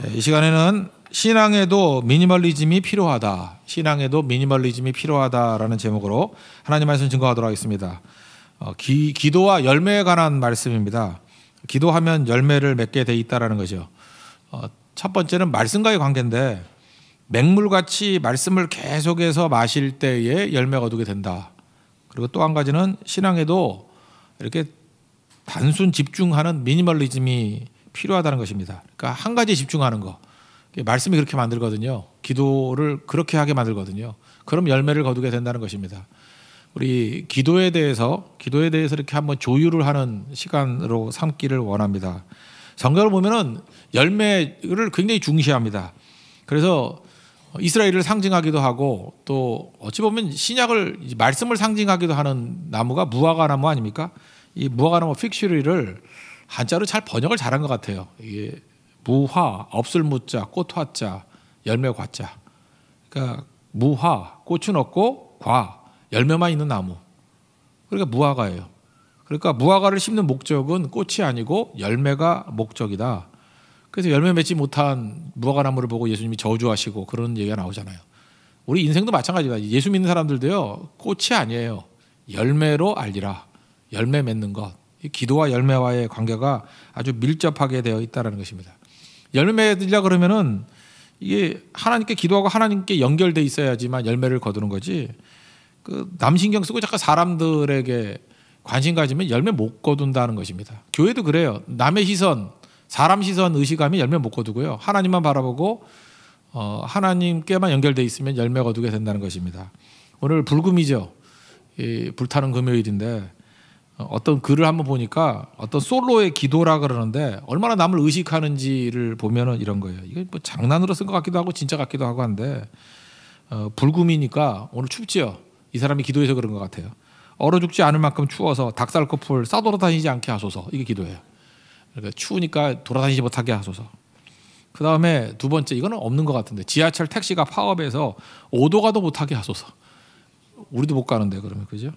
이 시간에는 신앙에도 미니멀리즘이 필요하다. 신앙에도 미니멀리즘이 필요하다라는 제목으로 하나님 말씀 증거하도록 하겠습니다. 기도와 열매에 관한 말씀입니다. 기도하면 열매를 맺게 돼 있다라는 거죠. 첫 번째는 말씀과의 관계인데 맹물같이 말씀을 계속해서 마실 때에 열매가 거두게 된다. 그리고 또 한 가지는 신앙에도 이렇게 단순 집중하는 미니멀리즘이 필요하다는 것입니다. 그러니까 한 가지에 집중하는 거. 말씀이 그렇게 만들거든요. 기도를 그렇게 하게 만들거든요. 그럼 열매를 거두게 된다는 것입니다. 우리 기도에 대해서 이렇게 한번 조율을 하는 시간으로 삼기를 원합니다. 성경을 보면은 열매를 굉장히 중시합니다. 그래서 이스라엘을 상징하기도 하고 또 어찌 보면 신약을 말씀을 상징하기도 하는 나무가 무화과 나무 아닙니까? 이 무화과 나무 픽슈리를 한자로 잘 번역을 잘한 것 같아요. 이게 무화, 없을 무자, 꽃 화자, 열매 과자. 그러니까 무화, 꽃은 없고 과, 열매만 있는 나무. 그러니까 무화과예요. 그러니까 무화과를 심는 목적은 꽃이 아니고 열매가 목적이다. 그래서 열매 맺지 못한 무화과 나무를 보고 예수님이 저주하시고 그런 얘기가 나오잖아요. 우리 인생도 마찬가지다. 예수 믿는 사람들도요, 꽃이 아니에요. 열매로 알리라. 열매 맺는 것. 이 기도와 열매와의 관계가 아주 밀접하게 되어 있다는 것입니다. 열매 맺으려 그러면은 이게 하나님께 기도하고 하나님께 연결돼 있어야지만 열매를 거두는 거지. 남 신경 쓰고 잠깐 사람들에게 관심 가지면 열매 못 거둔다는 것입니다. 교회도 그래요. 남의 시선, 사람 시선 의식하면 열매 못 거두고요. 하나님만 바라보고 하나님께만 연결돼 있으면 열매 거두게 된다는 것입니다. 오늘 불금이죠. 불타는 금요일인데 어떤 글을 한번 보니까 어떤 솔로의 기도라 그러는데 얼마나 남을 의식하는지를 보면은 이런 거예요. 이게 뭐 장난으로 쓴 것 같기도 하고 진짜 같기도 하고 한데 불금이니까 오늘 춥지요. 이 사람이 기도해서 그런 것 같아요. 얼어 죽지 않을 만큼 추워서 닭살코풀 싸돌아다니지 않게 하소서. 이게 기도예요. 그러니까 추우니까 돌아다니지 못하게 하소서. 그 다음에 두 번째, 이거는 없는 것 같은데 지하철 택시가 파업해서 오도가도 못하게 하소서. 우리도 못 가는데 그러면 그죠?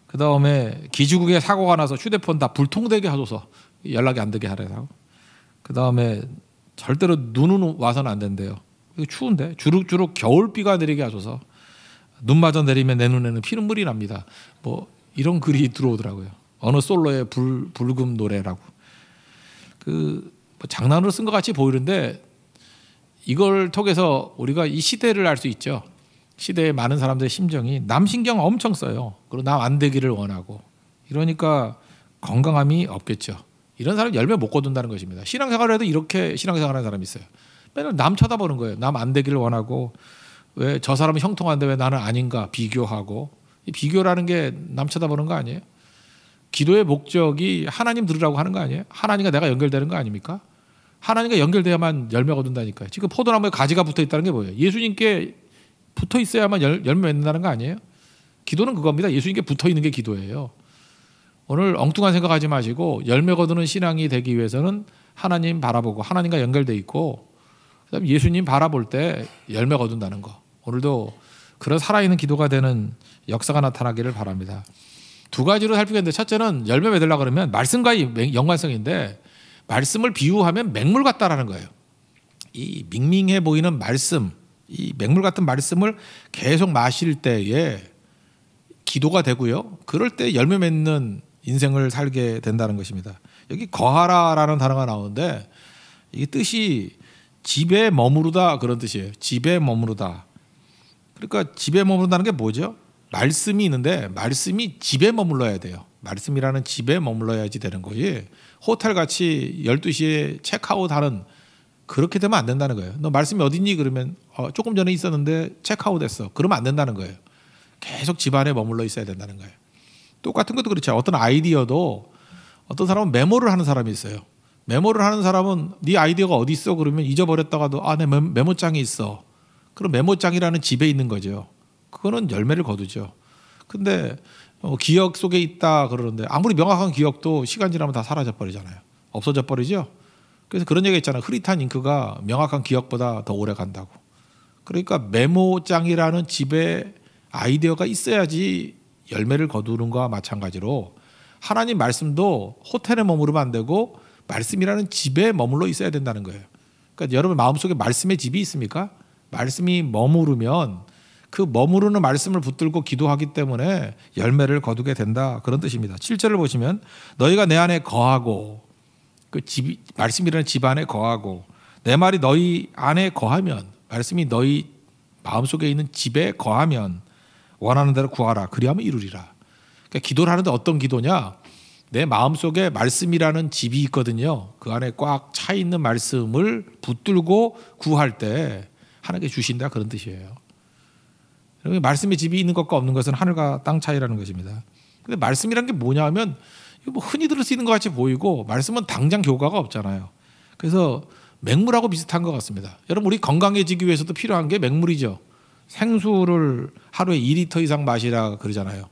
그 다음에 기지국에 사고가 나서 휴대폰 다 불통되게 하소서. 연락이 안 되게 하래요. 그 다음에 절대로 눈은 와서는 안 된대요. 이거 추운데 주룩주룩 겨울비가 내리게 하소서. 눈마저 내리면 내 눈에는 피눈물이 납니다. 뭐 이런 글이 들어오더라고요. 어느 솔로의 불금 노래라고. 뭐 장난으로 쓴 것 같이 보이는데 이걸 통해서 우리가 이 시대를 알 수 있죠. 시대의 많은 사람들의 심정이 남 신경 엄청 써요. 그리고 남 안 되기를 원하고. 이러니까 건강함이 없겠죠. 이런 사람 열매 못 거둔다는 것입니다. 신앙생활을 해도 이렇게 신앙생활하는 사람이 있어요. 맨날 남 쳐다보는 거예요. 남 안 되기를 원하고 왜 저 사람은 형통한데 왜 나는 아닌가 비교하고. 이 비교라는 게 남 쳐다보는 거 아니에요? 기도의 목적이 하나님 들으라고 하는 거 아니에요? 하나님과 내가 연결되는 거 아닙니까? 하나님과 연결돼야만 열매 거둔다니까요. 지금 포도나무에 가지가 붙어 있다는 게 뭐예요? 예수님께 붙어 있어야만 열매 맺는다는 거 아니에요? 기도는 그겁니다. 예수님께 붙어 있는 게 기도예요. 오늘 엉뚱한 생각하지 마시고 열매 거두는 신앙이 되기 위해서는 하나님 바라보고 하나님과 연결돼 있고 그다음에 예수님 바라볼 때 열매 거둔다는 거. 오늘도 그런 살아있는 기도가 되는 역사가 나타나기를 바랍니다. 두 가지로 살피겠는데 첫째는 열매 맺으려고 그러면 말씀과의 연관성인데 말씀을 비유하면 맹물 같다라는 거예요. 이 밍밍해 보이는 말씀, 이 맹물 같은 말씀을 계속 마실 때에 기도가 되고요. 그럴 때 열매 맺는 인생을 살게 된다는 것입니다. 여기 거하라라는 단어가 나오는데 이 뜻이 집에 머무르다 그런 뜻이에요. 집에 머무르다. 그러니까 집에 머무른다는 게 뭐죠? 말씀이 있는데 말씀이 집에 머물러야 돼요. 말씀이라는 집에 머물러야지 되는 거지. 호텔같이 12시에 체크아웃하는 그렇게 되면 안 된다는 거예요. 너 말씀이 어딨니? 그러면 조금 전에 있었는데 체크아웃했어. 그러면 안 된다는 거예요. 계속 집 안에 머물러 있어야 된다는 거예요. 똑같은 것도 그렇죠. 어떤 아이디어도 어떤 사람은 메모를 하는 사람이 있어요. 메모를 하는 사람은 네 아이디어가 어디 있어? 그러면 잊어버렸다가도 내 메모장에 있어. 그럼 메모장이라는 집에 있는 거죠. 그거는 열매를 거두죠. 근데 기억 속에 있다 그러는데 아무리 명확한 기억도 시간 지나면 다 사라져 버리잖아요. 없어져 버리죠. 그래서 그런 얘기가 있잖아요. 흐릿한 잉크가 명확한 기억보다 더 오래 간다고. 그러니까 메모장이라는 집에 아이디어가 있어야지 열매를 거두는 것과 마찬가지로 하나님 말씀도 호텔에 머무르면 안 되고 말씀이라는 집에 머물러 있어야 된다는 거예요. 그러니까 여러분 마음속에 말씀의 집이 있습니까? 말씀이 머무르면 그 머무르는 말씀을 붙들고 기도하기 때문에 열매를 거두게 된다. 그런 뜻입니다. 7절을 보시면 너희가 내 안에 거하고 그 집, 말씀이라는 집 안에 거하고 내 말이 너희 안에 거하면 말씀이 너희 마음속에 있는 집에 거하면 원하는 대로 구하라. 그리하면 이루리라. 그러니까 기도를 하는데 어떤 기도냐? 내 마음속에 말씀이라는 집이 있거든요. 그 안에 꽉 차 있는 말씀을 붙들고 구할 때 하나님께 주신다. 그런 뜻이에요. 말씀의 집이 있는 것과 없는 것은 하늘과 땅 차이라는 것입니다. 근데 말씀이란 게 뭐냐 하면 뭐 흔히 들을 수 있는 것 같이 보이고 말씀은 당장 효과가 없잖아요. 그래서 맹물하고 비슷한 것 같습니다. 여러분 우리 건강해지기 위해서도 필요한 게 맹물이죠. 생수를 하루에 2리터 이상 마시라 그러잖아요.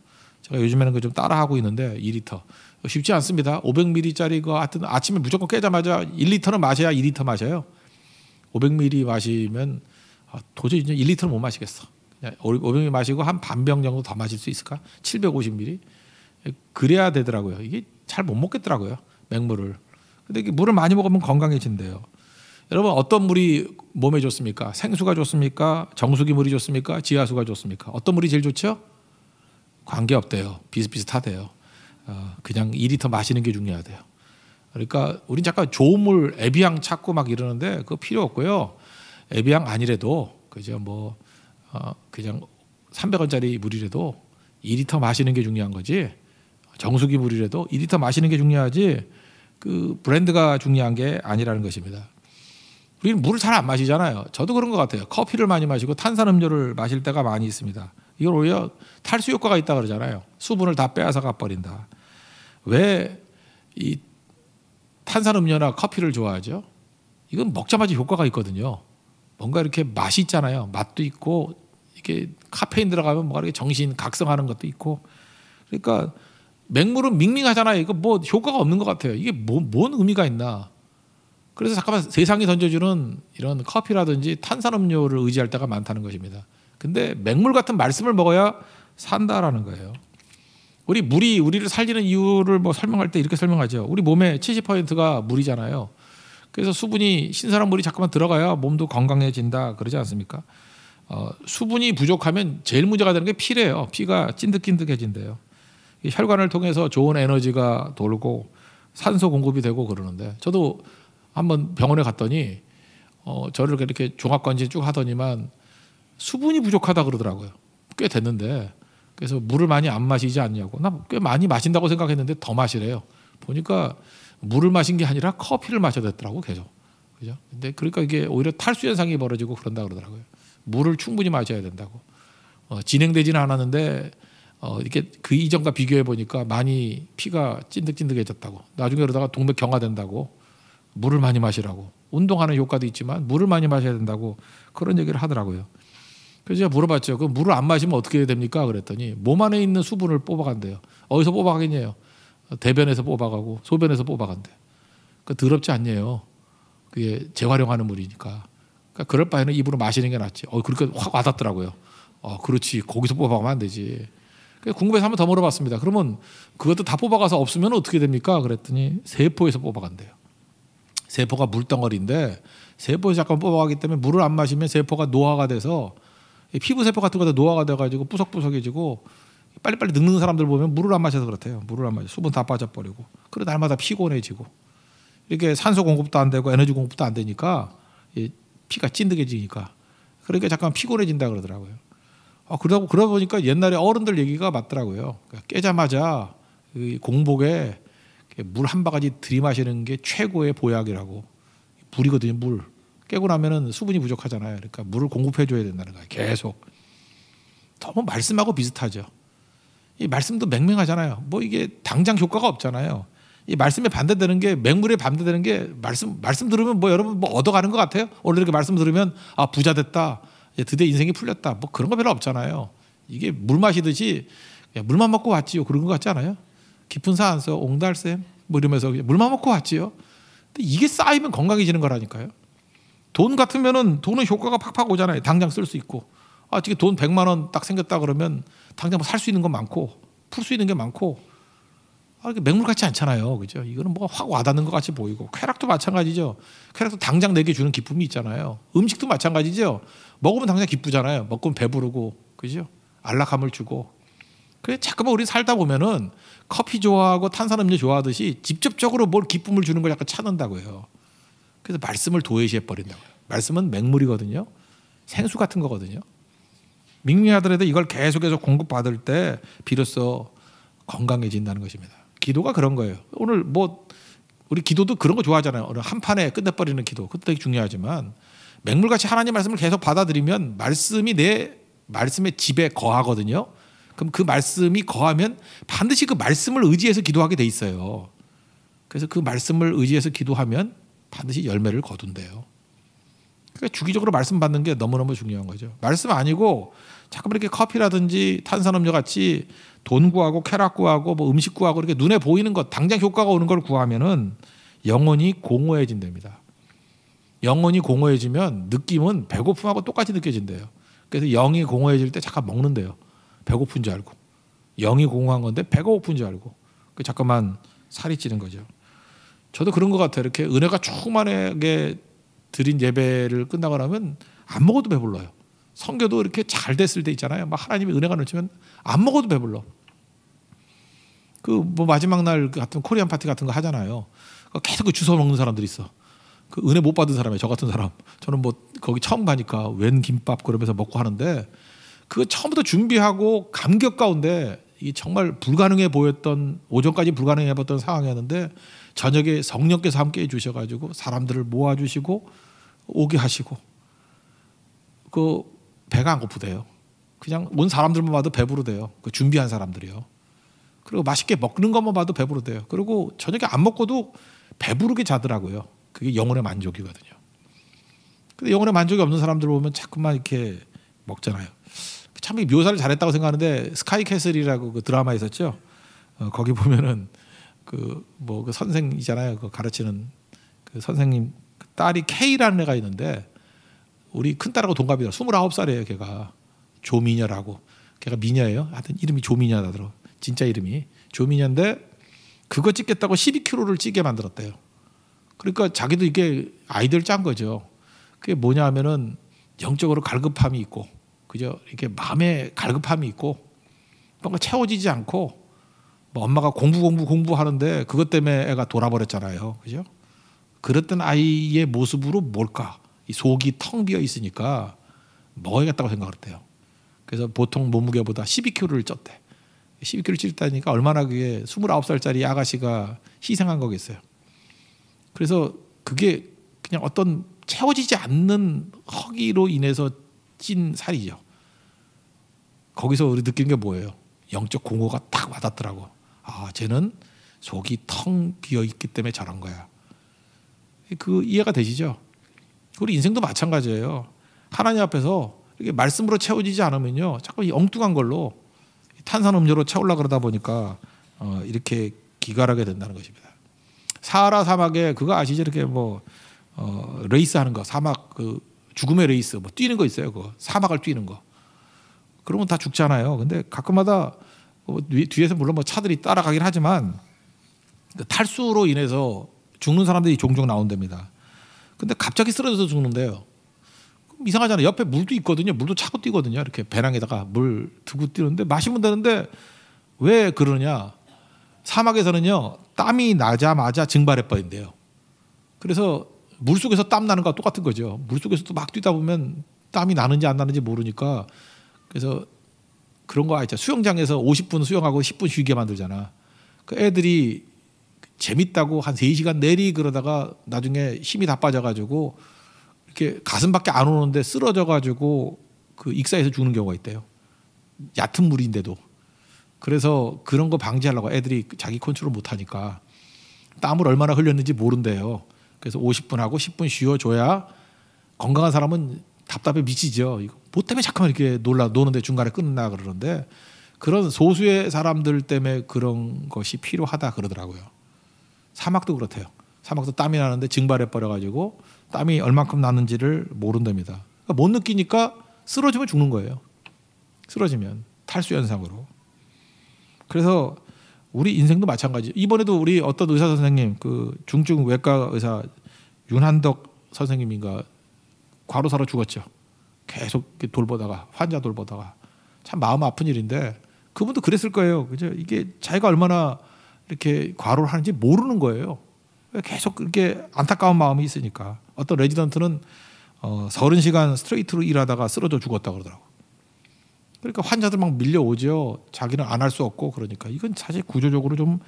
제가 요즘에는 그 좀 따라하고 있는데 2리터 쉽지 않습니다. 500ml짜리 거 하여튼 아침에 무조건 깨자마자 1리터는 마셔야 2리터 마셔요. 500ml 마시면 도저히 1리터는 못 마시겠어. 500ml 마시고 한 반병 정도 더 마실 수 있을까? 750ml 그래야 되더라고요. 이게 잘 못 먹겠더라고요. 맹물을. 근데 이게 물을 많이 먹으면 건강해진대요. 여러분 어떤 물이 몸에 좋습니까? 생수가 좋습니까? 정수기 물이 좋습니까? 지하수가 좋습니까? 어떤 물이 제일 좋죠? 관계없대요. 비슷비슷하대요. 그냥 2리터 마시는 게 중요하대요. 그러니까 우린 잠깐 좋은 물 에비앙 찾고 막 이러는데 그거 필요 없고요. 에비앙 아니래도 그죠 뭐 그냥 300원짜리 물이라도 2리터 마시는 게 중요한 거지. 정수기 물이라도 2리터 마시는 게 중요하지. 그 브랜드가 중요한 게 아니라는 것입니다. 우리는 물을 잘 안 마시잖아요. 저도 그런 것 같아요. 커피를 많이 마시고 탄산음료를 마실 때가 많이 있습니다. 이걸 오히려 탈수 효과가 있다 그러잖아요. 수분을 다 빼앗아 가버린다. 왜 이 탄산음료나 커피를 좋아하죠? 이건 먹자마자 효과가 있거든요. 뭔가 이렇게 맛이 있잖아요. 맛도 있고 이게 카페인 들어가면 뭔가 이렇게 정신 각성하는 것도 있고. 그러니까 맹물은 밍밍하잖아요. 이거 뭐 효과가 없는 것 같아요. 이게 뭔 의미가 있나? 그래서 잠깐만 세상이 던져주는 이런 커피라든지 탄산음료를 의지할 때가 많다는 것입니다. 근데 맹물 같은 말씀을 먹어야 산다라는 거예요. 우리 물이 우리를 살리는 이유를 뭐 설명할 때 이렇게 설명하죠. 우리 몸의 70%가 물이잖아요. 그래서 수분이 신선한 물이 잠깐만 들어가야 몸도 건강해진다 그러지 않습니까? 수분이 부족하면 제일 문제가 되는 게 피래요. 피가 찐득찐득해진대요. 혈관을 통해서 좋은 에너지가 돌고 산소 공급이 되고 그러는데 저도 한번 병원에 갔더니 저를 이렇게 종합검진 쭉 하더니만 수분이 부족하다 그러더라고요. 꽤 됐는데 그래서 물을 많이 안 마시지 않냐고. 나 꽤 많이 마신다고 생각했는데 더 마시래요. 보니까 물을 마신 게 아니라 커피를 마셔야 됐더라고 계속. 그죠? 근데 그러니까 이게 오히려 탈수 현상이 벌어지고 그런다 그러더라고요. 물을 충분히 마셔야 된다고. 진행되지는 않았는데 이렇게 그 이전과 비교해 보니까 많이 피가 찐득찐득해졌다고. 나중에 그러다가 동맥 경화된다고. 물을 많이 마시라고. 운동하는 효과도 있지만 물을 많이 마셔야 된다고 그런 얘기를 하더라고요. 그래서 제가 물어봤죠. 그럼 물을 안 마시면 어떻게 됩니까? 그랬더니 몸 안에 있는 수분을 뽑아간대요. 어디서 뽑아가겠냐요? 대변에서 뽑아가고 소변에서 뽑아간대. 그 더럽지 않냐요. 그게 재활용하는 물이니까. 그러니까 그럴 바에는 입으로 마시는 게 낫지. 그렇게 확 와닿더라고요. 그렇지. 거기서 뽑아가면 안 되지. 궁금해서 한 번 더 물어봤습니다. 그러면 그것도 다 뽑아가서 없으면 어떻게 됩니까? 그랬더니 세포에서 뽑아간대요. 세포가 물덩어리인데 세포에서 잠깐 뽑아가기 때문에 물을 안 마시면 세포가 노화가 돼서 피부 세포 같은 것도 노화가 돼가지고 뿌석뿌석해지고 빨리빨리 늙는 사람들 보면 물을 안 마셔서 그렇대요. 물을 안 마셔 수분 다 빠져버리고 그래 날마다 피곤해지고 이렇게 산소 공급도 안 되고 에너지 공급도 안 되니까 피가 찐득해지니까 그러니까 잠깐 피곤해진다 그러더라고요. 그러다 보니까 옛날에 어른들 얘기가 맞더라고요. 그러니까 깨자마자 공복에 물 한 바가지 들이마시는 게 최고의 보약이라고. 물이거든요. 물. 깨고 나면은 수분이 부족하잖아요. 그러니까 물을 공급해줘야 된다는 거예요. 계속. 너무 말씀하고 비슷하죠. 이 말씀도 맹맹하잖아요. 뭐 이게 당장 효과가 없잖아요. 이 말씀에 반대되는 게 맹물에 반대되는 게 말씀 들으면 뭐 여러분 뭐 얻어가는 것 같아요. 오늘 이렇게 말씀 들으면 부자 됐다. 드디어 인생이 풀렸다. 뭐 그런 거 별로 없잖아요. 이게 물 마시듯이 물만 먹고 왔지요. 그런 것 같지 않아요? 깊은 산에서 옹달샘 뭐 이러면서 물만 먹고 왔지요. 근데 이게 쌓이면 건강해지는 거라니까요. 돈 같으면은 돈은 효과가 팍팍 오잖아요. 당장 쓸 수 있고. 지금 돈 100만 원 딱 생겼다 그러면 당장 살 수 있는 건 많고 풀 수 있는 게 많고 이게 맹물 같지 않잖아요, 그죠? 이거는 뭐가 확 와닿는 것 같이 보이고, 쾌락도 마찬가지죠. 쾌락도 당장 내게 주는 기쁨이 있잖아요. 음식도 마찬가지죠. 먹으면 당장 기쁘잖아요. 먹으면 배부르고, 그죠? 안락함을 주고. 그래 자꾸만 우리 살다 보면은 커피 좋아하고 탄산음료 좋아하듯이 직접적으로 뭘 기쁨을 주는 걸 약간 찾는다고요. 그래서 말씀을 도외시해 버린다고요. 말씀은 맹물이거든요. 생수 같은 거거든요. 밍밍하더라도 이걸 계속해서 공급받을 때 비로소 건강해진다는 것입니다. 기도가 그런 거예요. 오늘 뭐 우리 기도도 그런 거 좋아하잖아요. 오늘 한 판에 끝내버리는 기도, 그것도 되게 중요하지만 맹물같이 하나님 말씀을 계속 받아들이면 말씀이 내 말씀의 집에 거하거든요. 그럼 그 말씀이 거하면 반드시 그 말씀을 의지해서 기도하게 돼 있어요. 그래서 그 말씀을 의지해서 기도하면 반드시 열매를 거둔대요. 그러니까 주기적으로 말씀 받는 게 너무너무 중요한 거죠. 말씀 아니고 자꾸 이렇게 커피라든지 탄산음료 같이 돈 구하고 쾌락 구하고 뭐 음식 구하고 이렇게 눈에 보이는 것, 당장 효과가 오는 걸 구하면은 영혼이 공허해진답니다. 영혼이 공허해지면 느낌은 배고픔하고 똑같이 느껴진대요. 그래서 영이 공허해질 때 잠깐 먹는데요. 배고픈 줄 알고. 영이 공허한 건데 배가 고픈 줄 알고. 잠깐만 살이 찌는 거죠. 저도 그런 것 같아요. 이렇게 은혜가 충만하게 드린 예배를 끝나고 나면 안 먹어도 배불러요. 성교도 이렇게 잘 됐을 때 있잖아요. 막 하나님의 은혜가 넘치면 안 먹어도 배불러. 그 뭐 마지막 날 같은 코리안 파티 같은 거 하잖아요. 계속 그 주워 먹는 사람들이 있어. 그 은혜 못 받은 사람이에요. 저 같은 사람. 저는 뭐 거기 처음 가니까 웬 김밥 그러면서 먹고 하는데 그 처음부터 준비하고 감격 가운데 이 정말 불가능해 보였던 오전까지 불가능해 보였던 상황이었는데 저녁에 성령께서 함께 해주셔가지고 사람들을 모아주시고 오게 하시고 그 배가 안 고프대요. 그냥 온 사람들만 봐도 배부르대요. 그 준비한 사람들이요. 그리고 맛있게 먹는 것만 봐도 배부르대요. 그리고 저녁에 안 먹고도 배부르게 자더라고요. 그게 영혼의 만족이거든요. 근데 영혼의 만족이 없는 사람들 보면 자꾸만 이렇게 먹잖아요. 참 묘사를 잘했다고 생각하는데 스카이캐슬이라고 그 드라마 있었죠. 거기 보면은 그 선생이잖아요. 그 가르치는 그 선생님 그 딸이 K라는 애가 있는데 우리 큰 딸하고 동갑이다. 29살이에요. 걔가 조미녀라고. 걔가 미녀예요. 하여튼 이름이 조미녀라더라고. 진짜 이름이 조미녀인데 그거 찍겠다고 12kg를 찌게 만들었대요. 그러니까 자기도 이게 아이디어를 짠 거죠. 그게 뭐냐 하면은 영적으로 갈급함이 있고, 그죠? 이렇게 마음에 갈급함이 있고, 뭔가 채워지지 않고, 뭐 엄마가 공부하는데 그것 때문에 애가 돌아버렸잖아요, 그죠? 그랬던 아이의 모습으로 뭘까? 이 속이 텅 비어 있으니까 먹어야겠다고 생각을 했대요. 그래서 보통 몸무게보다 12kg를 쪘대. 12kg 찔다니까 얼마나 그게 29살짜리 아가씨가 희생한 거겠어요. 그래서 그게 그냥 어떤 채워지지 않는 허기로 인해서 찐 살이죠. 거기서 우리 느낀 게 뭐예요? 영적 공허가 딱 와닿더라고. 아, 쟤는 속이 텅 비어 있기 때문에 저런 거야. 그 이해가 되시죠? 우리 인생도 마찬가지예요. 하나님 앞에서 이렇게 말씀으로 채워지지 않으면요, 자꾸 이 엉뚱한 걸로 탄산음료로 채우려 그러다 보니까 이렇게 기갈하게 된다는 것입니다. 사하라 사막에 그거 아시죠? 이렇게 레이스 하는 거, 사막 그 죽음의 레이스 뭐 뛰는 거 있어요. 그거 사막을 뛰는 거. 그러면 다 죽잖아요. 근데 가끔마다 뒤에서 물론 차들이 따라가긴 하지만 탈수로 인해서 죽는 사람들이 종종 나온답니다. 근데 갑자기 쓰러져서 죽는데요. 이상하잖아요. 옆에 물도 있거든요. 물도 차고 뛰거든요. 이렇게 배낭에다가 물 두고 뛰는데 마시면 되는데 왜 그러냐? 사막에서는요, 땀이 나자마자 증발해 버린대요. 그래서 물속에서 땀 나는 거와 똑같은 거죠. 물속에서도 막 뛰다 보면 땀이 나는지 안 나는지 모르니까, 그래서 그런 거 있죠. 수영장에서 50분 수영하고 10분 쉬게 만들잖아. 그 애들이 재밌다고 한 3시간 내리 그러다가 나중에 힘이 다 빠져가지고 이렇게 가슴밖에 안 오는데 쓰러져가지고 그 익사해서 죽는 경우가 있대요. 얕은 물인데도. 그래서 그런 거 방지하려고 애들이 자기 컨트롤 못하니까 땀을 얼마나 흘렸는지 모른대요. 그래서 50분 하고 10분 쉬어줘야 건강한 사람은 답답해 미치죠. 이거 뭐 때문에 잠깐만 이렇게 노는데 중간에 끊나 그러는데, 그런 소수의 사람들 때문에 그런 것이 필요하다 그러더라고요. 사막도 그렇대요. 사막도 땀이 나는데 증발해 버려가지고 땀이 얼만큼 나는지를 모른답니다. 그러니까 못 느끼니까 쓰러지면 죽는 거예요. 쓰러지면 탈수 현상으로. 그래서 우리 인생도 마찬가지. 이번에도 우리 어떤 의사 선생님, 그 중증 외과 의사 윤한덕 선생님인가 과로사로 죽었죠. 계속 돌보다가 환자 돌보다가 참 마음 아픈 일인데 그분도 그랬을 거예요. 그죠? 이게 자기가 얼마나 이렇게 과로를 하는지 모르는 거예요. 계속 그렇게 안타까운 마음이 있으니까. 어떤 레지던트는 30시간 스트레이트로 일하다가 쓰러져 죽었다 그러더라고. 그러니까 환자들 막 밀려오죠. 자기는 안 할 수 없고 그러니까 이건 사실 구조적으로 좀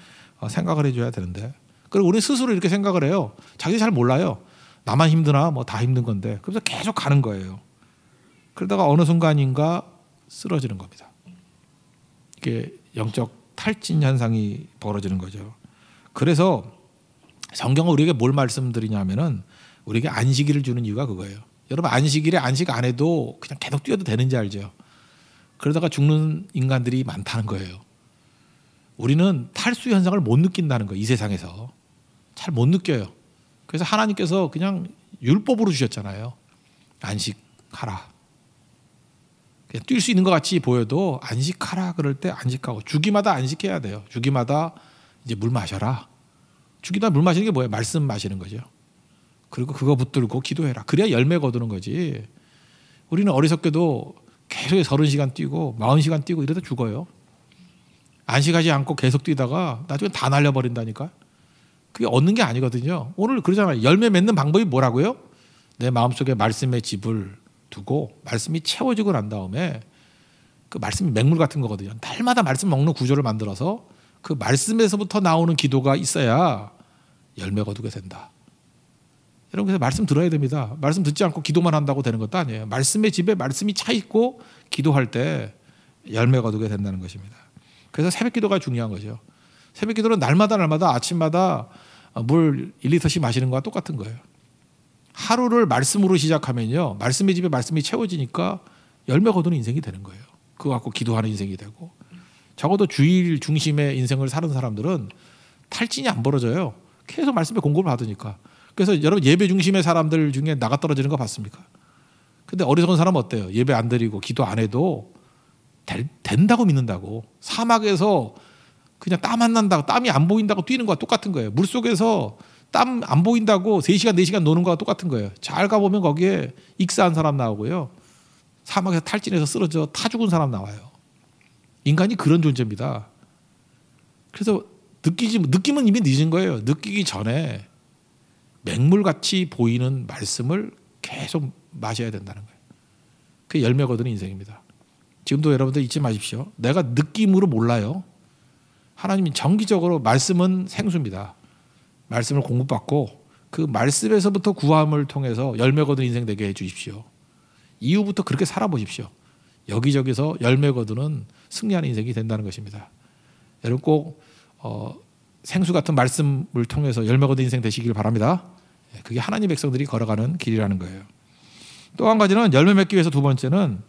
생각을 해줘야 되는데. 그리고 우리 스스로 이렇게 생각을 해요. 자기 잘 몰라요. 나만 힘드나 뭐 다 힘든 건데. 그래서 계속 가는 거예요. 그러다가 어느 순간인가 쓰러지는 겁니다. 이게 영적 탈진 현상이 벌어지는 거죠. 그래서 성경은 우리에게 뭘 말씀드리냐면은 우리에게 안식일을 주는 이유가 그거예요. 여러분 안식일에 안식 안 해도 그냥 계속 뛰어도 되는지 알죠? 그러다가 죽는 인간들이 많다는 거예요. 우리는 탈수 현상을 못 느낀다는 거예요. 이 세상에서. 잘 못 느껴요. 그래서 하나님께서 그냥 율법으로 주셨잖아요. 안식하라. 그냥 뛸 수 있는 것 같이 보여도 안식하라 그럴 때 안식하고 주기마다 안식해야 돼요. 주기마다 이제 물 마셔라. 주기마다 물 마시는 게 뭐예요? 말씀 마시는 거죠. 그리고 그거 붙들고 기도해라. 그래야 열매 거두는 거지. 우리는 어리석게도 계속 30시간 뛰고 40시간 뛰고 이러다 죽어요. 안식하지 않고 계속 뛰다가 나중에 다 날려버린다니까. 그게 얻는 게 아니거든요. 오늘 그러잖아요. 열매 맺는 방법이 뭐라고요? 내 마음속에 말씀의 집을 두고 말씀이 채워지고 난 다음에 그 말씀이 맹물 같은 거거든요. 날마다 말씀 먹는 구조를 만들어서 그 말씀에서부터 나오는 기도가 있어야 열매 거두게 된다. 여러분 그래서 말씀 들어야 됩니다. 말씀 듣지 않고 기도만 한다고 되는 것도 아니에요. 말씀의 집에 말씀이 차 있고 기도할 때 열매 거두게 된다는 것입니다. 그래서 새벽 기도가 중요한 거죠. 새벽 기도는 날마다 아침마다 물 1리터씩 마시는 거와 똑같은 거예요. 하루를 말씀으로 시작하면요. 말씀의 집에 말씀이 채워지니까 열매 거두는 인생이 되는 거예요. 그거 갖고 기도하는 인생이 되고. 적어도 주일 중심의 인생을 사는 사람들은 탈진이 안 벌어져요. 계속 말씀의 공급을 받으니까. 그래서 여러분 예배 중심의 사람들 중에 나가 떨어지는 거 봤습니까? 근데 어리석은 사람은 어때요? 예배 안 드리고 기도 안 해도 된다고 믿는다고. 사막에서 그냥 땀 안 난다고 땀이 안 보인다고 뛰는 거와 똑같은 거예요. 물속에서 땀 안 보인다고 3시간 4시간 노는 거와 똑같은 거예요. 잘 가보면 거기에 익사한 사람 나오고요. 사막에서 탈진해서 쓰러져 타 죽은 사람 나와요. 인간이 그런 존재입니다. 그래서 느낌은 이미 늦은 거예요. 느끼기 전에 맹물같이 보이는 말씀을 계속 마셔야 된다는 거예요. 그게 열매 거두는 인생입니다. 지금도 여러분들 잊지 마십시오. 내가 느낌으로 몰라요. 하나님이 정기적으로 말씀은 생수입니다. 말씀을 공급받고 그 말씀에서부터 구함을 통해서 열매 거두는 인생 되게 해 주십시오. 이후부터 그렇게 살아보십시오. 여기저기서 열매 거두는 승리하는 인생이 된다는 것입니다. 여러분 꼭 생수 같은 말씀을 통해서 열매 거두는 인생 되시길 바랍니다. 그게 하나님 백성들이 걸어가는 길이라는 거예요. 또 한 가지는 열매 맺기 위해서 두 번째는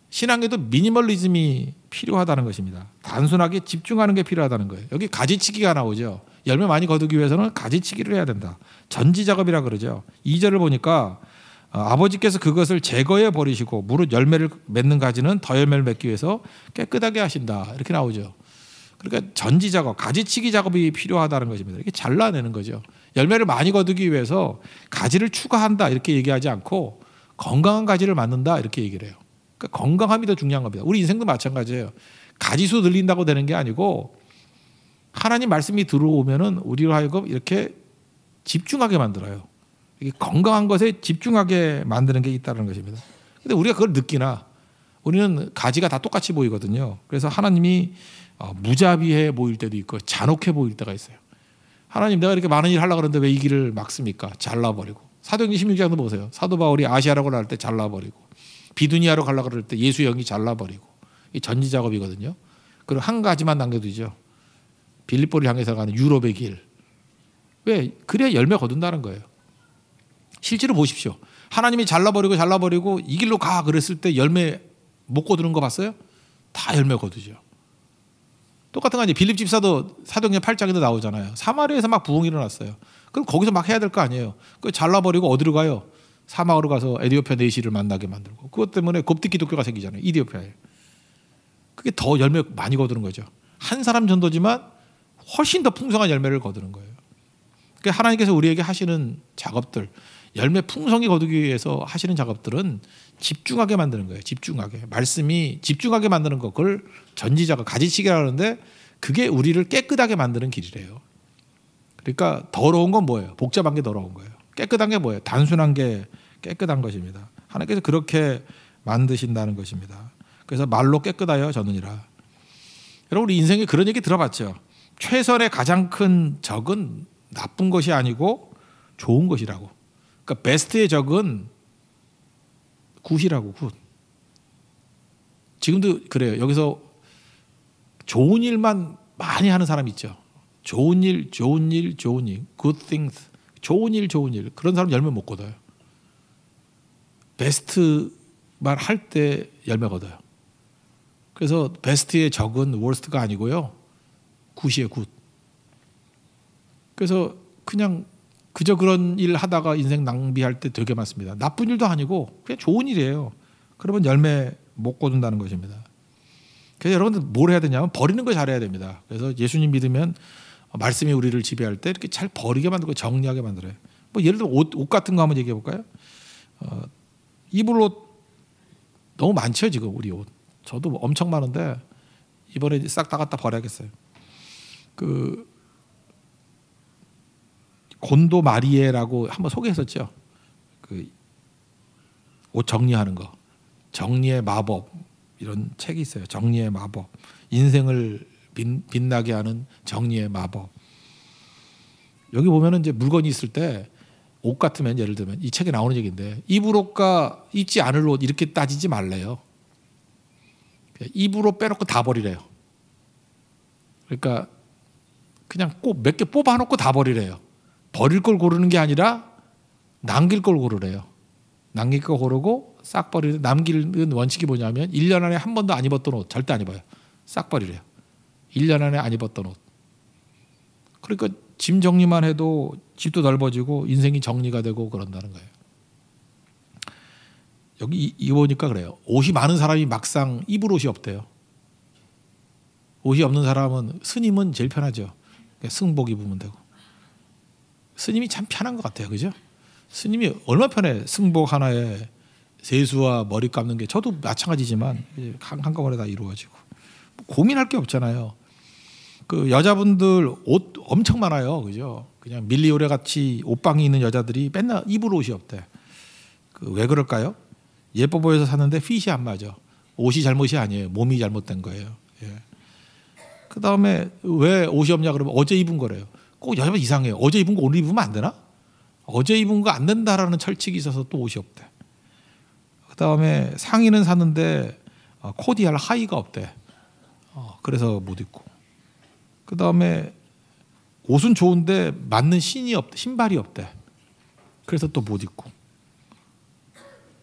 신앙에도 미니멀리즘이 필요하다는 것입니다. 단순하게 집중하는 게 필요하다는 거예요. 여기 가지치기가 나오죠. 열매 많이 거두기 위해서는 가지치기를 해야 된다. 전지작업이라 그러죠. 2절을 보니까 아버지께서 그것을 제거해 버리시고 무릇 열매를 맺는 가지는 더 열매를 맺기 위해서 깨끗하게 하신다. 이렇게 나오죠. 그러니까 전지작업, 가지치기 작업이 필요하다는 것입니다. 이렇게 잘라내는 거죠. 열매를 많이 거두기 위해서 가지를 추가한다 이렇게 얘기하지 않고 건강한 가지를 만든다 이렇게 얘기를 해요. 그러니까 건강함이 더 중요한 겁니다. 우리 인생도 마찬가지예요. 가지수 늘린다고 되는 게 아니고 하나님 말씀이 들어오면은 우리로 하여금 이렇게 집중하게 만들어요. 이게 건강한 것에 집중하게 만드는 게 있다는 것입니다. 근데 우리가 그걸 느끼나 우리는 가지가 다 똑같이 보이거든요. 그래서 하나님이 무자비해 보일 때도 있고 잔혹해 보일 때가 있어요. 하나님 내가 이렇게 많은 일 하려고 그러는데 왜 이 길을 막습니까? 잘라버리고. 사도행전 16장도 보세요. 사도 바울이 아시아라고 할 때 잘라버리고 비두니아로 가려고 그럴 때 예수 영이 잘라버리고 이 전지작업이거든요. 그리고 한 가지만 남겨두죠. 빌립보를 향해서 가는 유럽의 길. 왜? 그래야 열매 거둔다는 거예요. 실제로 보십시오. 하나님이 잘라버리고 이 길로 가 그랬을 때 열매 못 거두는 거 봤어요? 다 열매 거두죠. 똑같은 거 아니에요. 빌립 집사도 사도행전 8장에도 나오잖아요. 사마리아에서 막 부흥이 일어났어요. 그럼 거기서 막 해야 될 거 아니에요. 그 잘라버리고 어디로 가요? 사막으로 가서 에디오피아 내시를 만나게 만들고 그것 때문에 koptic 기독교가 생기잖아요. 이디오피아에. 그게 더 열매 많이 거두는 거죠. 한 사람 전도지만 훨씬 더 풍성한 열매를 거두는 거예요. 그러니까 하나님께서 우리에게 하시는 작업들, 열매 풍성히 거두기 위해서 하시는 작업들은 집중하게 만드는 거예요. 집중하게. 말씀이 집중하게 만드는 거, 그걸 전지자가 가지치기라 하는데 그게 우리를 깨끗하게 만드는 길이래요. 그러니까 더러운 건 뭐예요? 복잡한 게 더러운 거예요. 깨끗한 게 뭐예요? 단순한 게 깨끗한 것입니다. 하나님께서 그렇게 만드신다는 것입니다. 그래서 말로 깨끗하여 졌느니라. 여러분 우리 인생에 그런 얘기 들어봤죠. 최선의 가장 큰 적은 나쁜 것이 아니고 좋은 것이라고. 그러니까 베스트의 적은 굿이라고. 굿. 지금도 그래요. 여기서 좋은 일만 많이 하는 사람 있죠. 좋은 일, good things. 좋은 일. 그런 사람 열매 못 거둬요. 베스트만 할 때 열매 거둬요. 그래서 베스트의 적은 worst가 아니고요. 굿이에요, 굿. 그래서 그냥 그저 그런 일 하다가 인생 낭비할 때 되게 많습니다. 나쁜 일도 아니고 그냥 좋은 일이에요. 그러면 열매 못 거둔다는 것입니다. 그래서 여러분들 뭘 해야 되냐면 버리는 걸 잘해야 됩니다. 그래서 예수님 믿으면 말씀이 우리를 지배할 때 이렇게 잘 버리게 만들고 정리하게 만들어요. 뭐 예를 들어 옷 같은 거 한번 얘기해 볼까요? 입을 옷 너무 많죠 지금 우리 옷. 저도 엄청 많은데 이번에 싹 다 갖다 버려야겠어요. 그 곤도 마리에라고 한번 소개했었죠. 그 옷 정리하는 거, 정리의 마법 이런 책이 있어요. 정리의 마법, 인생을 빛나게 하는 정리의 마법. 여기 보면은 이제 물건이 있을 때 옷 같으면 예를 들면 이 책에 나오는 얘기인데 입을 옷과 입지 않을 옷 이렇게 따지지 말래요. 입으로 빼놓고 다 버리래요. 그러니까 그냥 꼭 몇 개 뽑아놓고 다 버리래요. 버릴 걸 고르는 게 아니라 남길 걸 고르래요. 남길 거 고르고 싹 버리는. 남기는 원칙이 뭐냐면 1년 안에 한 번도 안 입었던 옷 절대 안 입어요. 싹 버리래요. 1년 안에 안 입었던 옷. 그러니까 짐 정리만 해도 집도 넓어지고 인생이 정리가 되고 그런다는 거예요. 여기 보니까 그래요. 옷이 많은 사람이 막상 입을 옷이 없대요. 옷이 없는 사람은 스님은 제일 편하죠. 승복 입으면 되고. 스님이 참 편한 것 같아요. 그죠? 스님이 얼마나 편해. 승복 하나에 세수와 머리 감는 게 저도 마찬가지지만 한꺼번에 다 이루어지고. 고민할 게 없잖아요. 그 여자분들 옷 엄청 많아요. 그죠? 그냥 밀리오레 같이 옷방이 있는 여자들이 맨날 입을 옷이 없대. 왜 그럴까요? 예뻐 보여서 샀는데 핏이 안 맞아. 옷이 잘못이 아니에요. 몸이 잘못된 거예요. 예. 그 다음에 왜 옷이 없냐 그러면 어제 입은 거래요. 꼭 여자분 이상해요. 어제 입은 거 오늘 입으면 안 되나? 어제 입은 거 안 된다라는 철칙이 있어서 또 옷이 없대. 그 다음에 상의는 샀는데 코디할 하의가 없대. 그래서 못 입고. 그 다음에 옷은 좋은데 맞는 신발이 없대. 그래서 또 못 입고.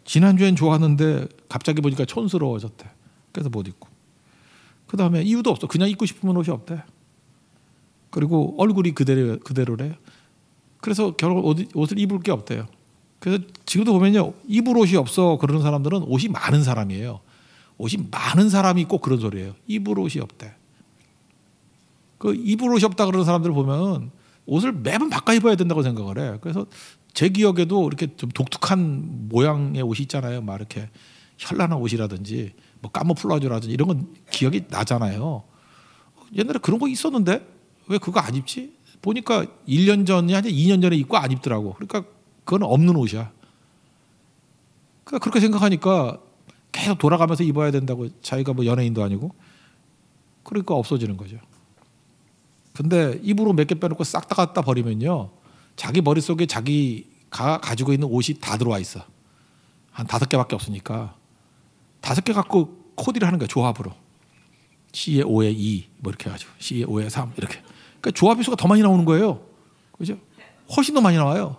지난주엔 좋았는데 갑자기 보니까 촌스러워졌대. 그래서 못 입고. 그 다음에 이유도 없어. 그냥 입고 싶으면 옷이 없대. 그리고 얼굴이 그대로래요. 그래서 결국 옷을 입을 게 없대요. 그래서 지금도 보면요. 입을 옷이 없어 그러는 사람들은 옷이 많은 사람이에요. 옷이 많은 사람이 꼭 그런 소리예요. 입을 옷이 없대. 그 입을 옷이 없다 그러는 사람들 보면 옷을 매번 바꿔 입어야 된다고 생각을 해. 그래서 제 기억에도 이렇게 좀 독특한 모양의 옷이 있잖아요. 막 이렇게 현란한 옷이라든지 뭐 까모플라주라든지 이런 건 기억이 나잖아요. 옛날에 그런 거 있었는데 왜 그거 안 입지? 보니까 1년 전이 아니라 2년 전에 입고 안 입더라고. 그러니까 그건 없는 옷이야. 그러니까 그렇게 생각하니까 계속 돌아가면서 입어야 된다고. 자기가 뭐 연예인도 아니고. 그러니까 없어지는 거죠. 근데 입으로 몇 개 빼놓고 싹 다 갖다 버리면요. 자기 머릿속에 자기가 가지고 있는 옷이 다 들어와 있어. 한 5개밖에 없으니까 5개 갖고 코디를 하는 거야. 조합으로. C의 5에 2 뭐 이렇게 해가지고 C의 5에 3 이렇게. 그러니까 조합의 수가 더 많이 나오는 거예요. 그죠? 훨씬 더 많이 나와요.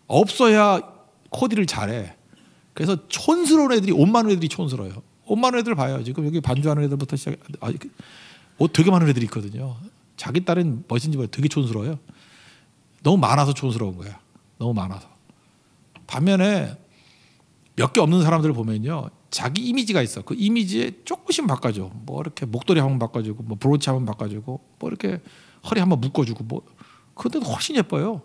없어야 코디를 잘해. 그래서 촌스러운 애들이 옷 많은 애들이 촌스러워요. 옷 많은 애들 봐요. 지금 여기 반주하는 애들부터 시작해. 옷 되게 많은 애들이 있거든요. 자기 딸은 멋진지 몰라도 되게 촌스러워요. 너무 많아서 촌스러운 거야. 너무 많아서. 반면에 몇 개 없는 사람들을 보면요. 자기 이미지가 있어. 그 이미지에 조금씩 바꿔줘. 뭐 이렇게 목도리 한번 바꿔주고, 뭐 브로치 한번 바꿔주고, 뭐 이렇게 허리 한번 묶어주고, 뭐 그런데도 훨씬 예뻐요.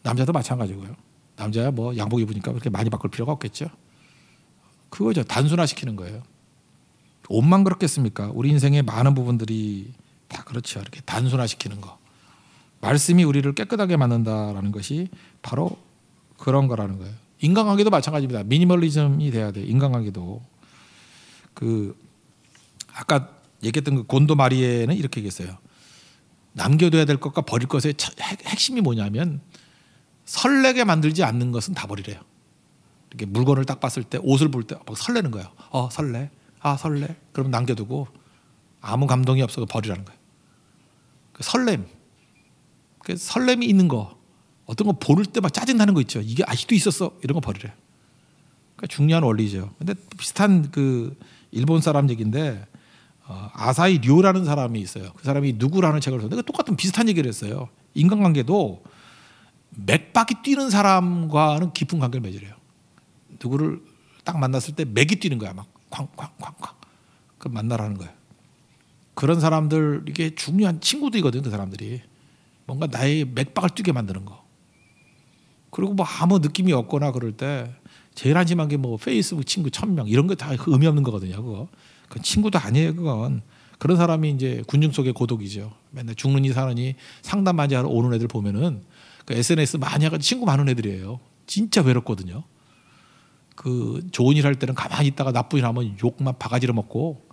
남자도 마찬가지고요. 남자야 뭐 양복 입으니까 그렇게 많이 바꿀 필요가 없겠죠. 그거죠. 단순화시키는 거예요. 옷만 그렇겠습니까? 우리 인생의 많은 부분들이 다 그렇죠. 이렇게 단순화시키는 거. 말씀이 우리를 깨끗하게 만든다라는 것이 바로 그런 거라는 거예요. 인간관계도 마찬가지입니다. 미니멀리즘이 돼야 돼요. 인간관계도. 아까 얘기했던 그 곤도 마리에는 이렇게 얘기했어요. 남겨둬야 될 것과 버릴 것의 핵심이 뭐냐면 설레게 만들지 않는 것은 다 버리래요. 이렇게 물건을 딱 봤을 때, 옷을 볼 때 막 설레는 거예요. 설레. 설레. 그럼 남겨두고 아무 감동이 없어서 버리라는 거예요. 그 설렘. 그 설렘이 있는 거. 어떤 거 보를 때 막 짜증나는 거 있죠. 이게 아직도 있었어. 이런 거 버리래요. 그러니까 중요한 원리죠. 근데 비슷한 그 일본 사람 얘기인데 아사히 료라는 사람이 있어요. 그 사람이 누구라는 책을 썼는데 똑같은 비슷한 얘기를 했어요. 인간관계도 맥박이 뛰는 사람과는 깊은 관계를 맺으래요. 누구를 딱 만났을 때 맥이 뛰는 거야. 막 쾅쾅쾅쾅. 그럼 만나라는 거예요. 그런 사람들 이게 중요한 친구들이거든. 그 사람들이. 뭔가 나의 맥박을 뛰게 만드는 거. 그리고 뭐 아무 느낌이 없거나 그럴 때 제일 한심한 게 뭐 페이스북 친구 1000명 이런 거 다 의미 없는 거거든요. 그거. 그건 친구도 아니에요. 그건. 그런 사람이 이제 군중 속의 고독이죠. 맨날 죽느니 사느니 상담만 하러 오는 애들 보면은 그 SNS 많이 하고 친구 많은 애들이에요. 진짜 외롭거든요. 그 좋은 일 할 때는 가만히 있다가 나쁜 일 하면 욕만 바가지로 먹고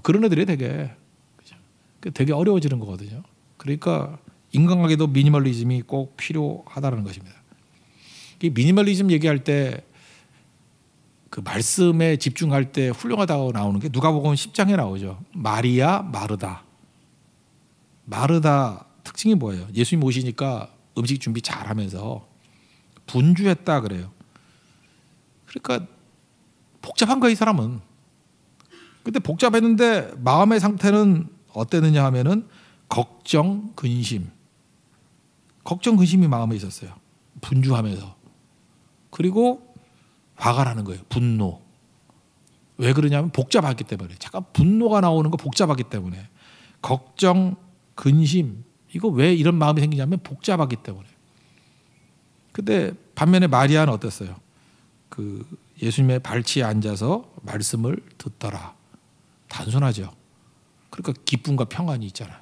그런 애들이 되게 어려워지는 거거든요. 그러니까 인간관계도 미니멀리즘이 꼭 필요하다는 것입니다. 이 미니멀리즘 얘기할 때 그 말씀에 집중할 때 훌륭하다고 나오는 게 누가복음 10장에 나오죠. 마리아 마르다. 마르다 특징이 뭐예요? 예수님 오시니까 음식 준비 잘하면서 분주했다 그래요. 그러니까 복잡한 거야 이 사람은. 근데 복잡했는데 마음의 상태는 어땠느냐 하면은 걱정, 근심이 마음에 있었어요. 분주하면서. 그리고 화가 나는 거예요. 분노. 왜 그러냐면 복잡하기 때문에. 잠깐 분노가 나오는 거 복잡하기 때문에. 걱정, 근심. 이거 왜 이런 마음이 생기냐면 복잡하기 때문에. 근데 반면에 마리아는 어땠어요? 그 예수님의 발치에 앉아서 말씀을 듣더라. 단순하죠. 그러니까 기쁨과 평안이 있잖아요.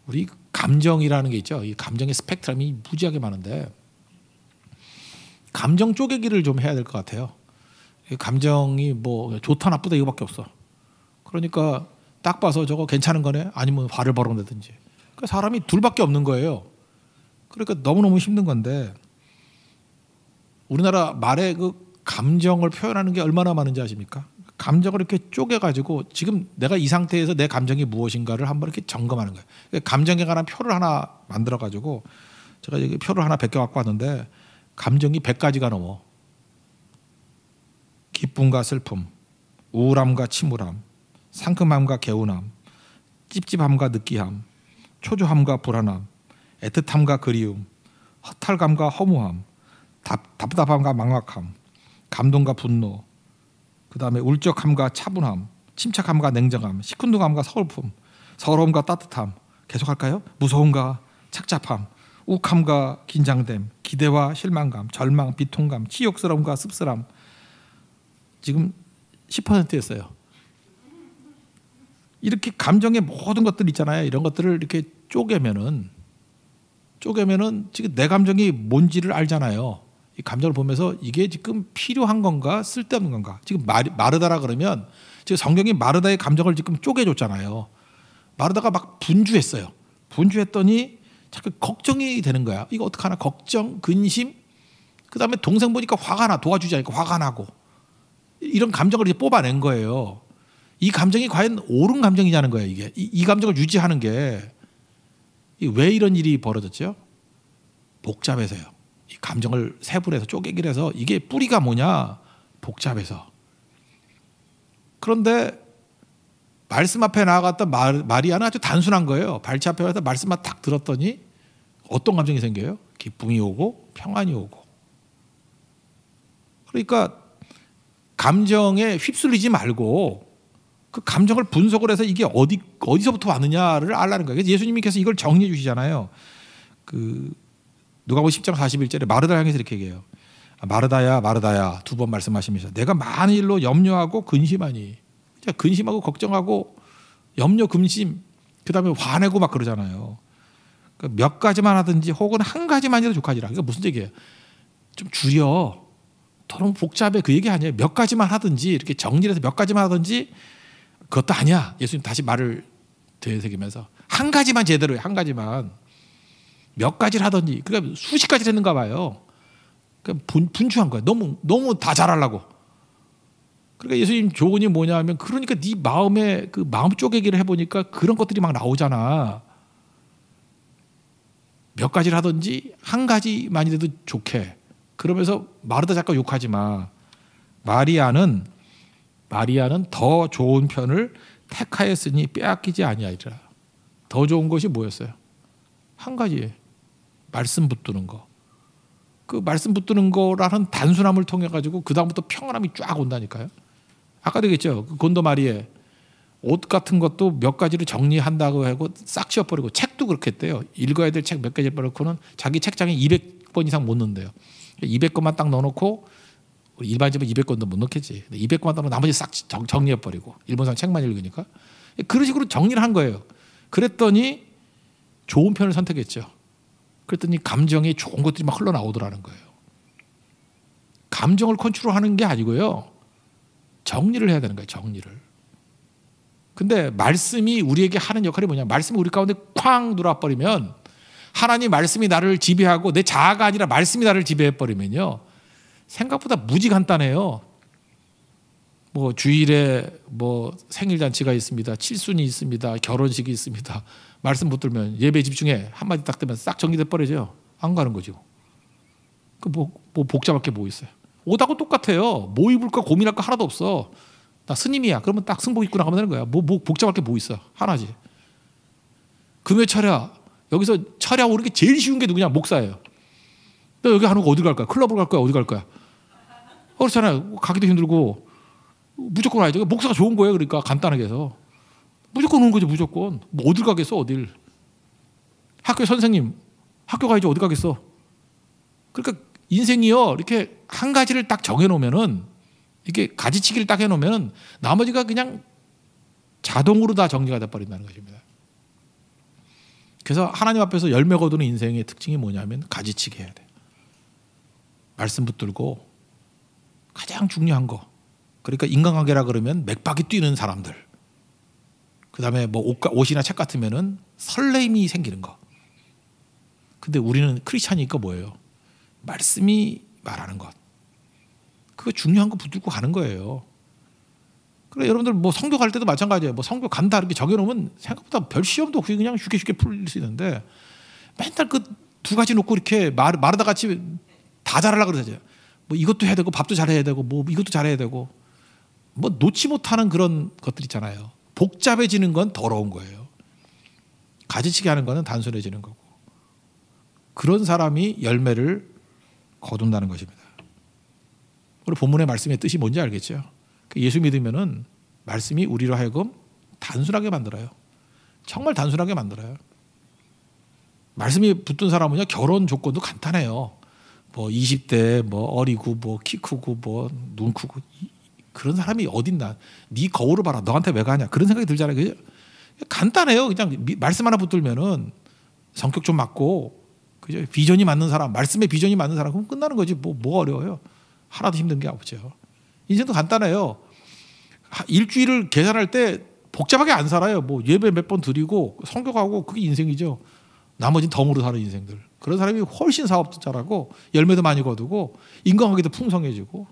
우리 감정이라는 게 있죠. 이 감정의 스펙트럼이 무지하게 많은데 감정 쪼개기를 좀 해야 될 것 같아요. 감정이 뭐 좋다 나쁘다 이거밖에 없어. 그러니까 딱 봐서 저거 괜찮은 거네 아니면 화를 벌어내든지. 그러니까 사람이 둘밖에 없는 거예요. 그러니까 너무너무 힘든 건데 우리나라 말에 그 감정을 표현하는 게 얼마나 많은지 아십니까? 감정을 이렇게 쪼개가지고 지금 내가 이 상태에서 내 감정이 무엇인가를 한번 이렇게 점검하는 거예요. 감정에 관한 표를 하나 만들어가지고 제가 여기 표를 하나 100개 갖고 왔는데 감정이 100가지가 넘어. 기쁨과 슬픔, 우울함과 침울함, 상큼함과 개운함, 찝찝함과 느끼함, 초조함과 불안함, 애틋함과 그리움, 허탈감과 허무함, 답답함과 망각함, 감동과 분노, 그 다음에 울적함과 차분함, 침착함과 냉정함, 시큰둥함과 서글픔, 서러움과 따뜻함, 계속할까요? 무서움과 착잡함, 욱함과 긴장됨, 기대와 실망감, 절망, 비통감, 치욕스러움과 씁쓸함. 지금 10%였어요. 이렇게 감정의 모든 것들 있잖아요. 이런 것들을 이렇게 쪼개면은 지금 내 감정이 뭔지를 알잖아요. 이 감정을 보면서 이게 지금 필요한 건가 쓸데없는 건가. 지금 마르다라 그러면 지금 성경이 마르다의 감정을 지금 쪼개줬잖아요. 마르다가 막 분주했어요. 분주했더니 자꾸 걱정이 되는 거야. 이거 어떡하나 걱정, 근심. 그다음에 동생 보니까 화가 나. 도와주지 않으니까 화가 나고. 이런 감정을 이제 뽑아낸 거예요. 이 감정이 과연 옳은 감정이냐는 거예요. 이게 이 감정을 유지하는 게 왜 이런 일이 벌어졌죠? 복잡해서요. 이 감정을 세분해서 쪼개기를 해서 이게 뿌리가 뭐냐? 복잡해서. 그런데 말씀 앞에 나아갔던 마리아는 아주 단순한 거예요. 발치 앞에 와서 말씀만 딱 들었더니 어떤 감정이 생겨요? 기쁨이 오고 평안이 오고. 그러니까 감정에 휩쓸리지 말고 그 감정을 분석을 해서 이게 어디서부터 왔느냐를 알라는 거예요. 그래서 예수님께서 이걸 정리해 주시잖아요. 그 누가복음 10장 41절에 마르다를 향해서 이렇게 얘기해요. 마르다야 마르다야 두 번 말씀하시면서 내가 많은 일로 염려하고 근심하니. 근심하고 걱정하고 염려 근심 그다음에 화내고 막 그러잖아요. 그러니까 몇 가지만 하든지 혹은 한 가지만 해도 족하지라. 그러니까 무슨 얘기예요? 좀 줄여. 너무 복잡해. 그 얘기 아니에요. 몇 가지만 하든지 이렇게 정리를 해서 몇 가지만 하든지 그것도 아니야. 예수님 다시 말을 되새기면서 한 가지만 제대로 해. 한 가지만. 몇 가지를 하든지. 그러니까 수십 가지를 했는가 봐요. 그러니까 분주한 거예요. 너무 다 잘하려고. 그러니까 예수님 조언이 뭐냐 하면 그러니까 네 마음에 그 마음 쪼개기를 해보니까 그런 것들이 막 나오잖아. 몇 가지를 하든지 한 가지만이라도 좋게. 그러면서 마르다 잠깐 욕하지 마. 마리아는 더 좋은 편을 택하였으니 빼앗기지 아니하리라. 더 좋은 것이 뭐였어요? 한 가지. 말씀 붙드는 거. 그 말씀 붙드는 거라는 단순함을 통해 가지고 그 다음부터 평안함이 쫙 온다니까요. 아까도 얘기했죠. 그 곤도마리에 옷 같은 것도 몇 가지를 정리한다고 하고 싹 치워버리고 책도 그렇게 했대요. 읽어야 될 책 몇 가지 버려놓고는 자기 책장에 200권 이상 못 넣는데요. 200권만 딱 넣어놓고 일반 집은 200권도 못 넣겠지. 200권만 넣어놓고 나머지 싹 정리해버리고 일본상 책만 읽으니까 그런 식으로 정리를 한 거예요. 그랬더니 좋은 편을 선택했죠. 그랬더니 감정이 좋은 것들이 막 흘러나오더라는 거예요. 감정을 컨트롤하는 게 아니고요. 정리를 해야 되는 거예요. 정리를. 근데 말씀이 우리에게 하는 역할이 뭐냐. 말씀이 우리 가운데 쾅 들어와버리면 하나님 말씀이 나를 지배하고 내 자아가 아니라 말씀이 나를 지배해버리면요. 생각보다 무지 간단해요. 뭐 주일에 뭐 생일잔치가 있습니다. 칠순이 있습니다. 결혼식이 있습니다. 말씀 붙들면 예배 집중해. 한마디 딱 되면 싹 정리돼 버리죠. 안 가는 거죠. 그 뭐 복잡할 게 뭐 있어요. 옷하고 똑같아요. 뭐 입을까 고민할 거 하나도 없어. 나 스님이야. 그러면 딱 승복 입고 나가면 되는 거야. 뭐 복잡할 게 뭐 있어. 하나지. 금요 철야. 여기서 철야 오는 게 제일 쉬운 게 누구냐? 목사예요. 너 여기 하는 거 어디 갈 거야? 클럽으로 갈 거야? 어디 갈 거야? 그렇잖아요. 가기도 힘들고 무조건 와야죠. 목사가 좋은 거예요. 그러니까 간단하게 해서. 무조건 오는 거죠. 무조건. 뭐 어딜 가겠어? 어딜. 학교 선생님. 학교 가야지 어디 가겠어? 그러니까 인생이요. 이렇게 한 가지를 딱 정해놓으면은 이렇게 가지치기를 딱 해놓으면 나머지가 그냥 자동으로 다 정리가 돼버린다는 것입니다. 그래서 하나님 앞에서 열매 거두는 인생의 특징이 뭐냐면 가지치기 해야 돼. 말씀 붙들고 가장 중요한 거. 그러니까 인간관계라 그러면 맥박이 뛰는 사람들. 그 다음에 뭐 옷이나 책 같으면은 설레임이 생기는 거. 근데 우리는 크리스찬이니까 뭐예요? 말씀이 말하는 것. 그거 중요한 거 붙들고 가는 거예요. 그래 여러분들 뭐 성교 갈 때도 마찬가지예요. 뭐 성교 간다 이렇게 정해놓으면 생각보다 별 시험도 없이 그냥 쉽게 풀릴 수 있는데 맨날 그 두 가지 놓고 이렇게 마르다 같이 다 잘하려고 그러죠. 뭐 이것도 해야 되고 밥도 잘해야 되고 뭐 이것도 잘해야 되고 뭐 놓지 못하는 그런 것들 있잖아요. 복잡해지는 건 더러운 거예요. 가지치기 하는 거는 단순해지는 거고. 그런 사람이 열매를 거둔다는 것입니다. 우리 본문의 말씀의 뜻이 뭔지 알겠죠? 예수 믿으면은 말씀이 우리로 하여금 단순하게 만들어요. 정말 단순하게 만들어요. 말씀이 붙든 사람은요 결혼 조건도 간단해요. 뭐 20대 뭐 어리고 뭐 키 크고 뭐 눈 크고 그런 사람이 어딨나? 네 거울을 봐라. 너한테 왜 가냐? 그런 생각이 들잖아요. 그죠? 간단해요. 그냥 말씀 하나 붙들면은 성격 좀 맞고 그죠? 비전이 맞는 사람, 말씀의 비전이 맞는 사람 그럼 끝나는 거지. 뭐 어려워요? 하나도 힘든 게 없죠. 인생도 간단해요. 일주일을 계산할 때 복잡하게 안 살아요. 뭐 예배 몇 번 드리고 성격하고 그게 인생이죠. 나머지는 덤으로 사는 인생들. 그런 사람이 훨씬 사업도 잘하고 열매도 많이 거두고 인간관계도 풍성해지고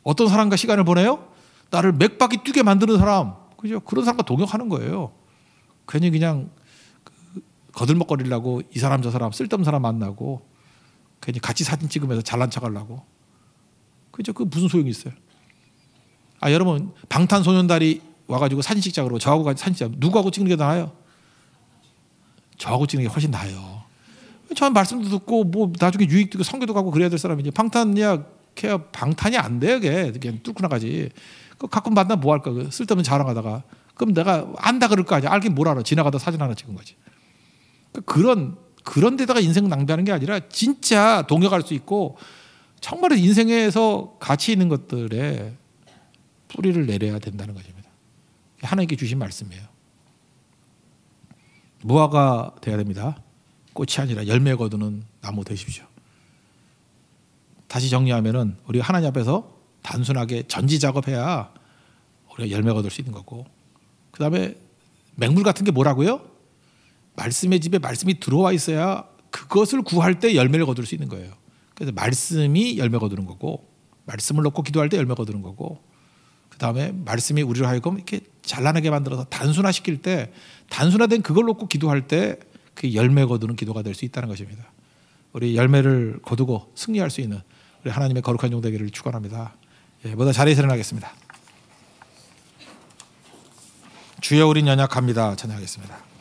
어떤 사람과 시간을 보내요? 나를 맥박이 뛰게 만드는 사람. 그죠? 그런 사람과 동역하는 거예요. 괜히 그냥 거들먹거리려고 이 사람 저 사람 쓸데없는 사람 만나고 괜히 같이 사진 찍으면서 잘난 척하려고. 그죠? 그 무슨 소용이 있어요? 여러분 방탄소년단이 와가지고 사진 찍자고 저하고 같이 사진 찍자. 누구하고 찍는 게 나아요? 저하고 찍는 게 훨씬 나아요. 저는 말씀도 듣고 뭐 나중에 유익도 있고 성교도 가고 그래야 될 사람이지. 방탄이야 케어 방탄이 안 돼. 그게 뚫고 나가지. 그 가끔 만나 뭐 할까? 쓸데없는 자랑하다가 그럼 내가 안다 그럴 거 아니야. 알긴 뭘 알아. 지나가다 사진 하나 찍은 거지. 그런 데다가 인생 낭비하는 게 아니라 진짜 동역할 수 있고 정말 인생에서 가치 있는 것들에 뿌리를 내려야 된다는 것입니다. 하나님께 주신 말씀이에요. 무화과 돼야 됩니다. 꽃이 아니라 열매 거두는 나무 되십시오. 다시 정리하면은 우리가 하나님 앞에서 단순하게 전지 작업해야 우리가 열매 거둘 수 있는 거고, 그 다음에 맹물 같은 게 뭐라고요? 말씀의 집에 말씀이 들어와 있어야 그것을 구할 때 열매를 거둘 수 있는 거예요. 그래서 말씀이 열매 거두는 거고, 말씀을 놓고 기도할 때 열매 거두는 거고, 그 다음에 말씀이 우리를 하여금 이렇게 잘나게 만들어서 단순화시킬 때, 단순화된 그걸 놓고 기도할 때 그 열매 거두는 기도가 될 수 있다는 것입니다. 우리 열매를 거두고 승리할 수 있는 우리 하나님의 거룩한 종 되기를 축원합니다. 모두 자리에서 일어나겠습니다. 주여 우린 연약합니다. 찬양하겠습니다.